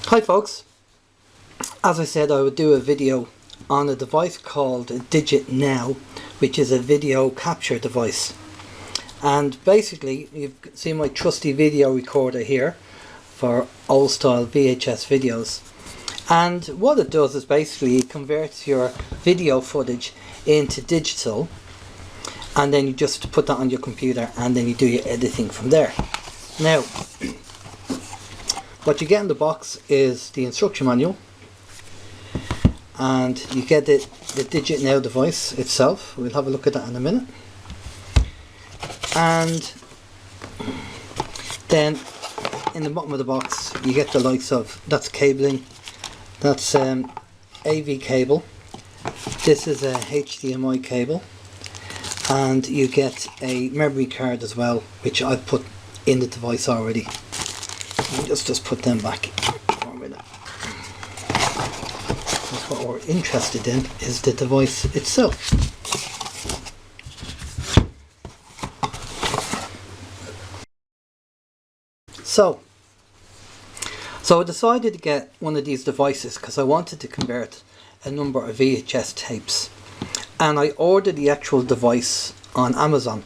Hi folks, as I said I would do a video on a device called DigitNow, which is a video capture device. And basically you've seen my trusty video recorder here for old style VHS videos, and what it does is basically it converts your video footage into digital, and then you just put that on your computer and then you do your editing from there. Now what you get in the box is the instruction manual, and you get the DigitNow device itself. We'll have a look at that in a minute. And then in the bottom of the box you get the likes of, that's cabling, that's AV cable, this is a HDMI cable, and you get a memory card as well, which I've put in the device already. Just put them back for a minute. That's what we're interested in, is the device itself. So I decided to get one of these devices because I wanted to convert a number of VHS tapes, and I ordered the actual device on Amazon,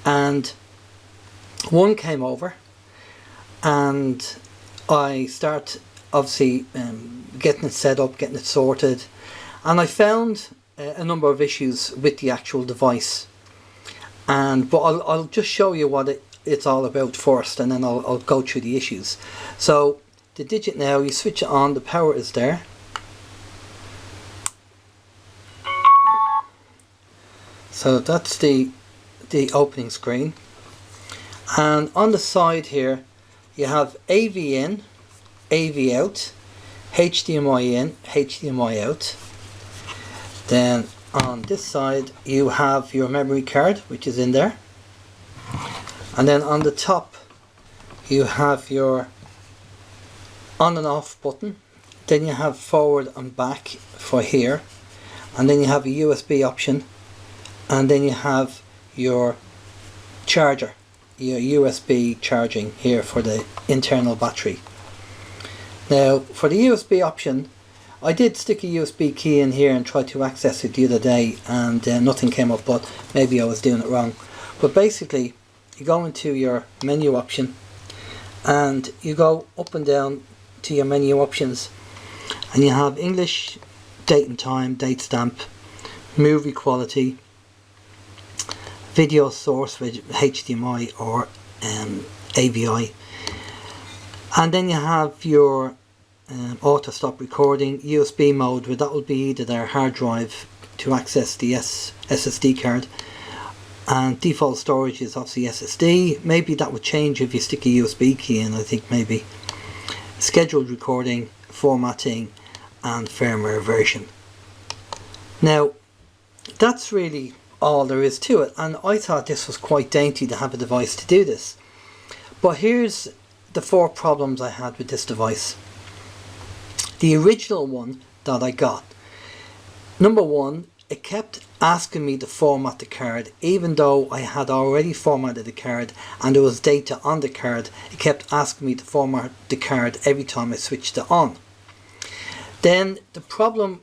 and one came over, and I start obviously getting it set up, getting it sorted, and I found a number of issues with the actual device, but I'll just show you what it's all about first, and then I'll go through the issues. So the DigitNow, you switch it on, the power is there. So that's the opening screen, and on the side here you have AV in, AV out, HDMI in, HDMI out. Then on this side you have your memory card, which is in there, and then on the top you have your on and off button. Then you have forward and back for here, and then you have a USB option, and then you have your charger, your USB charging here for the internal battery. Now for the USB option, I did stick a USB key in here and try to access it the other day, and nothing came up, but maybe I was doing it wrong. But basically you go into your menu option and you go up and down to your menu options, and you have English, date and time, date stamp, movie quality, video source with HDMI or AVI, and then you have your auto stop recording, USB mode, where that will be either their hard drive to access the SSD card, and default storage is obviously SSD. Maybe that would change if you stick a USB key in, I think maybe. Scheduled recording, formatting, and firmware version. Now that's really all there is to it, and I thought this was quite dainty to have a device to do this. But here's the 4 problems I had with this device. The original one that I got, number 1, it kept asking me to format the card, even though I had already formatted the card and there was data on the card. It kept asking me to format the card every time I switched it on. Then the problem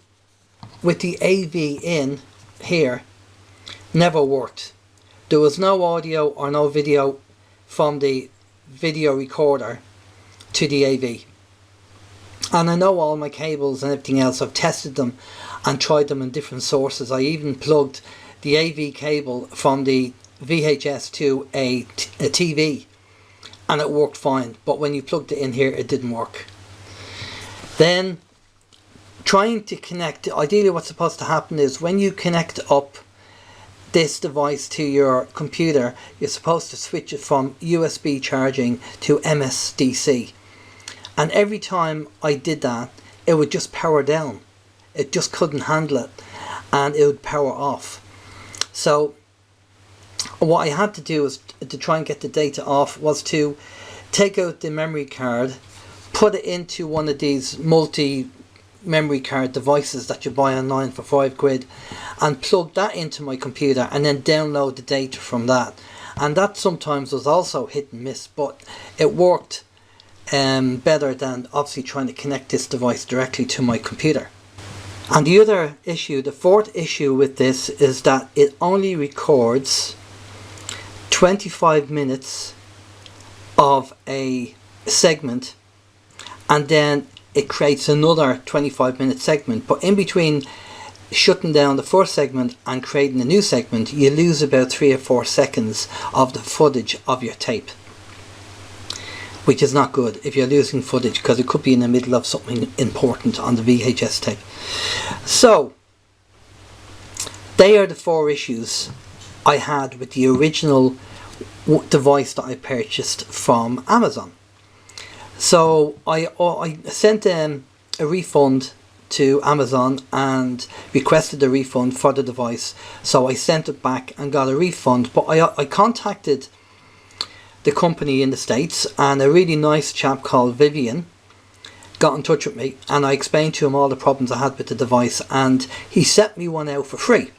with the AV in here never worked. There was no audio or no video from the video recorder to the AV. And I know all my cables and everything else, I've tested them and tried them in different sources. I even plugged the AV cable from the VHS to a TV and it worked fine, but when you plugged it in here it didn't work. Then trying to connect, ideally what's supposed to happen is when you connect up this device to your computer, you're supposed to switch it from USB charging to MSDC, and every time I did that it would just power down. It just couldn't handle it and it would power off. So what I had to do is to try and get the data off was to take out the memory card, put it into one of these multi memory card devices that you buy online for £5, and plug that into my computer and then download the data from that. And that sometimes was also hit and miss, but it worked better than obviously trying to connect this device directly to my computer. And the other issue, the fourth issue with this, is that it only records 25 minutes of a segment, and then it creates another 25-minute segment. But in between shutting down the first segment and creating a new segment, you lose about 3 or 4 seconds of the footage of your tape, which is not good if you're losing footage, because it could be in the middle of something important on the VHS tape. So they are the 4 issues I had with the original device that I purchased from Amazon. So I sent a refund to Amazon and requested a refund for the device. So I sent it back and got a refund, but I contacted the company in the States, and a really nice chap called Vivian got in touch with me, and I explained to him all the problems I had with the device, and he sent me one out for free,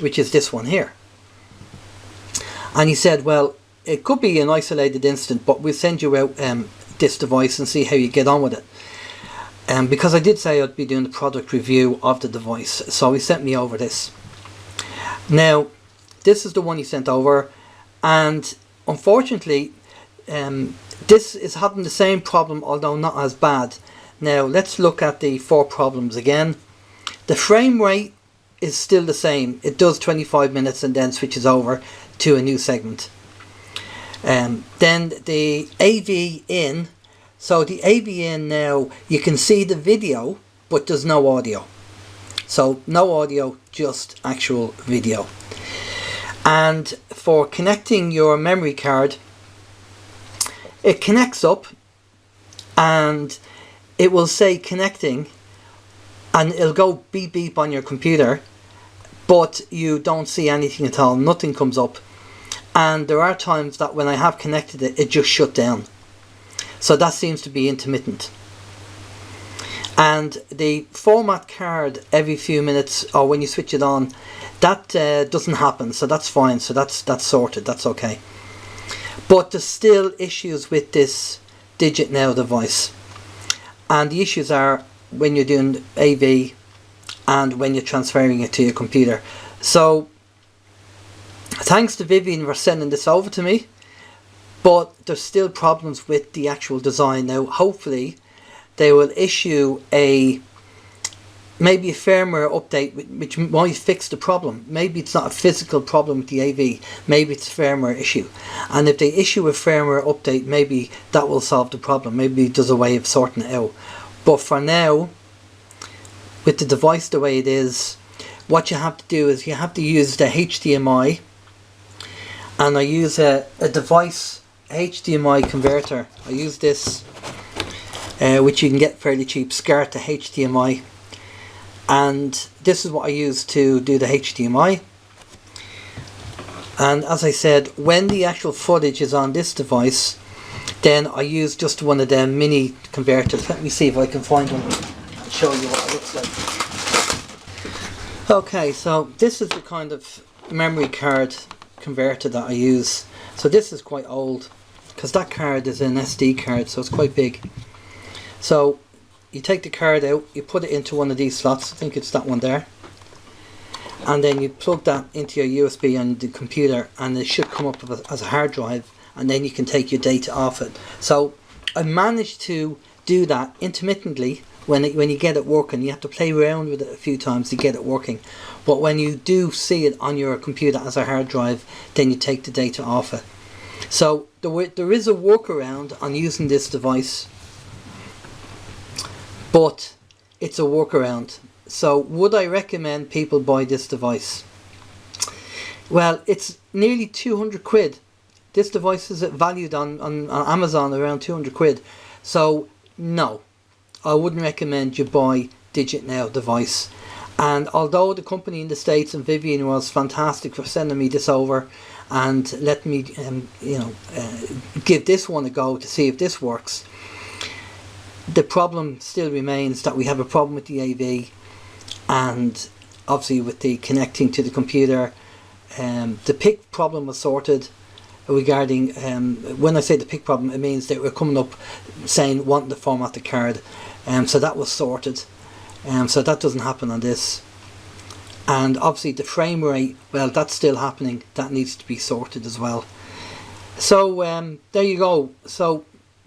which is this one here. And he said, well, it could be an isolated incident, but we'll send you out this device and see how you get on with it. Because I did say I'd be doing the product review of the device, so he sent me over this. Now, this is the one he sent over, and unfortunately this is having the same problem, although not as bad. Now let's look at the 4 problems again. The frame rate is still the same. It does 25 minutes and then switches over to a new segment. Then the AV in, so the AV in now, you can see the video but there's no audio. So no audio, just actual video. And for connecting your memory card, it connects up and it will say connecting, and it'll go beep beep on your computer, but you don't see anything at all. Nothing comes up. And there are times that when I have connected it, it just shut down. So that seems to be intermittent. And the format card every few minutes, or when you switch it on, that doesn't happen, so that's fine. So that's sorted, that's okay. But there's still issues with this DigitNow device, and the issues are when you're doing AV and when you're transferring it to your computer. So thanks to Vivian for sending this over to me, but there's still problems with the actual design. Now hopefully they will issue maybe a firmware update which might fix the problem. Maybe it's not a physical problem with the AV, maybe it's a firmware issue. And if they issue a firmware update, maybe that will solve the problem. Maybe there's a way of sorting it out. But for now, with the device the way it is, what you have to do is you have to use the HDMI, and I use a device HDMI converter. I use this, which you can get fairly cheap, SCART to HDMI. And this is what I use to do the HDMI. And as I said, when the actual footage is on this device, then I use just one of them mini converters. Let me see if I can find one and show you what it looks like. Okay, so this is the kind of memory card converter that I use. So this is quite old, because that card is an SD card, so it's quite big. So you take the card out, you put it into one of these slots, I think it's that one there, and then you plug that into your USB on the computer, and it should come up as a hard drive, and then you can take your data off it. So I managed to do that intermittently. When you get it working, you have to play around with it a few times to get it working, but when you do see it on your computer as a hard drive, then you take the data off it. So there is a workaround on using this device, but it's a workaround. So would I recommend people buy this device? Well, it's nearly 200 quid. This device is valued on Amazon around 200 quid. So no, I wouldn't recommend you buy DigitNow device. And although the company in the States and Vivian was fantastic for sending me this over and let me give this one a go to see if this works, the problem still remains that we have a problem with the AV, and obviously with the connecting to the computer. The PIC problem was sorted. regarding, when I say the PIC problem, it means they were coming up saying wanting to format the card. So that was sorted. So that doesn't happen on this. And obviously the frame rate, well, that's still happening. That needs to be sorted as well. So there you go. So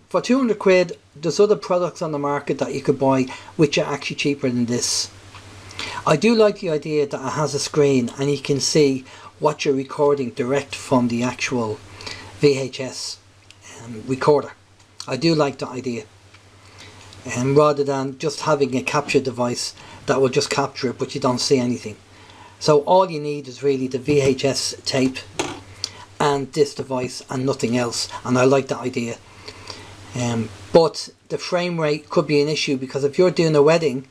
for 200 quid, there's other products on the market that you could buy which are actually cheaper than this. I do like the idea that it has a screen and you can see what you're recording direct from the actual VHS recorder. I do like that idea. Rather than just having a capture device that will just capture it but you don't see anything. So all you need is really the VHS tape and this device and nothing else, and I like that idea. But the frame rate could be an issue, because if you're doing a wedding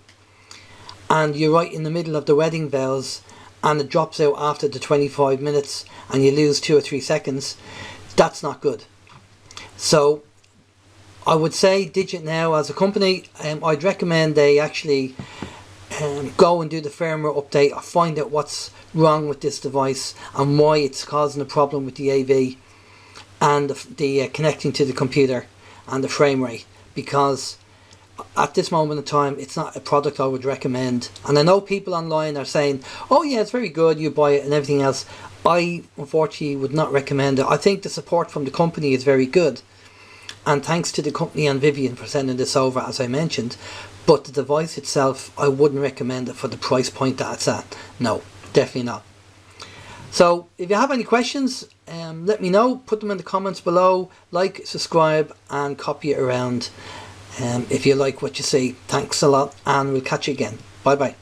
and you're right in the middle of the wedding bells and it drops out after the 25 minutes and you lose 2 or 3 seconds, that's not good. So I would say DigitNow as a company, I'd recommend they actually go and do the firmware update or find out what's wrong with this device and why it's causing a problem with the AV and the connecting to the computer and the frame rate, because at this moment in time it's not a product I would recommend. And I know people online are saying, oh yeah, it's very good, you buy it and everything else. I unfortunately would not recommend it. I think the support from the company is very good, and thanks to the company and Vivian for sending this over, as I mentioned. But the device itself, I wouldn't recommend it for the price point that it's at. No, definitely not. So if you have any questions, let me know. Put them in the comments below. Like, subscribe and copy it around if you like what you see. Thanks a lot, and we'll catch you again. Bye bye.